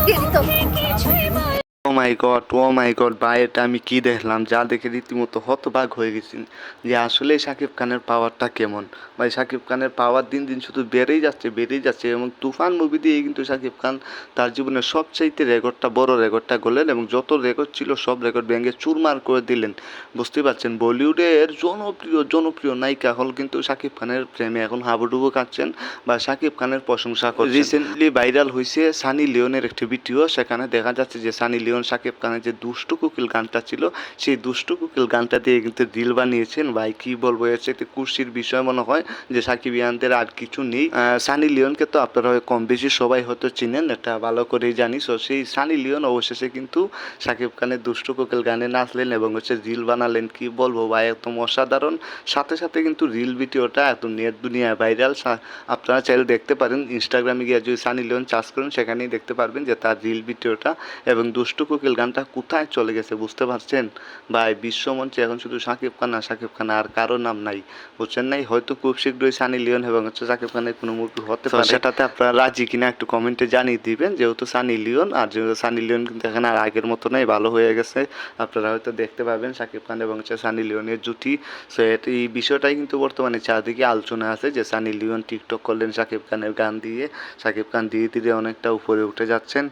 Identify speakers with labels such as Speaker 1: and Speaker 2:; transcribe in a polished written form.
Speaker 1: দিয়ে দিত।
Speaker 2: ও মাই গড ভাই, এটা আমি কি দেখলাম, যা দেখে রীতিমতো হতবাক হয়ে গেছি যে আসলে শাকিব খানের পাওয়ারটা কেমন। ভাই শাকিব খানের পাওয়ার দিন দিন শুধু বেড়েই যাচ্ছে এবং তুফান মুভি দিয়ে কিন্তু শাকিব খান তার জীবনের সবচাইতে বড় রেকর্ডটা করলেন এবং যত রেকর্ড ছিল সব রেকর্ড ভেঙে চুরমার করে দিলেন। বুঝতে পারছেন, বলিউডের জনপ্রিয় নায়িকা হল কিন্তু শাকিব খানের প্রেমে এখন হাবুডুবু কাটছেন বা শাকিব খানের প্রশংসা করছেন। রিসেন্টলি ভাইরাল হয়েছে সানি লিওনের একটি ভিডিও, সেখানে দেখা যাচ্ছে যে সানি লিওন শাকিব খানের যে দুষ্টু কোকিল গানটা ছিল সেই দুষ্টু কোকিল গানটা দিয়ে কিন্তু রিল বানিয়েছেন। ভাই কি বলবো, এর সাথে খুশির বিষয় মনে হয় যে সাকিবিয়ানদের আর কিছু নেই। সানি লিওনকে তো আপনারা কম বেশি সবাই হয়তো চিনেন, এটা ভালো করেই জানি। সো সেই সানি লিওন অবশেষে কিন্তু শাকিব খানের দুষ্টু কোকিল গানে নাচলেন এবং রিল বানালেন। কি বলবো ভাই, একদম অসাধারণ। সাথে সাথে কিন্তু রিল ভিডিওটা একদম নেট দুনিয়ায় ভাইরাল। আপনারা চাইলে দেখতে পারেন, ইনস্টাগ্রামে গিয়ে যদি সানি লিওন চার্জ করেন সেখানেই দেখতে পারবেন যে তার রিল ভিডিওটা এবং দুষ্টু কোকিল গানটা কোথায় চলে গেছে। বুঝতে পারছেন ভাই, বিশ্বমঞ্চে এখন শুধু শাকিব খান আর কারো নাম নাই, বুঝছেন নাই। হয়তো খুব শীঘ্রই সানি লিওন এবং শাকিব খানের কোনো মুভি হতে পারে, সেটাতে আপনারা রাজি কিনা একটু কমেন্টে জানিয়ে দিবেন। যেহেতু সানি লিওন সানি লিওন কিন্তু এখন আর আগের মতো নাই, ভালো হয়ে গেছে। আপনারা হয়তো দেখতে পাবেন শাকিব খান এবং সানি লিওনের জুটি। সো এই বিষয়টাই কিন্তু বর্তমানে চারদিকে আলোচনা আছে যে সানি লিওন টিকটক করলেন শাকিব খানের গান দিয়ে। শাকিব খান ধীরে ধীরে অনেকটা উপরে উঠে যাচ্ছেন।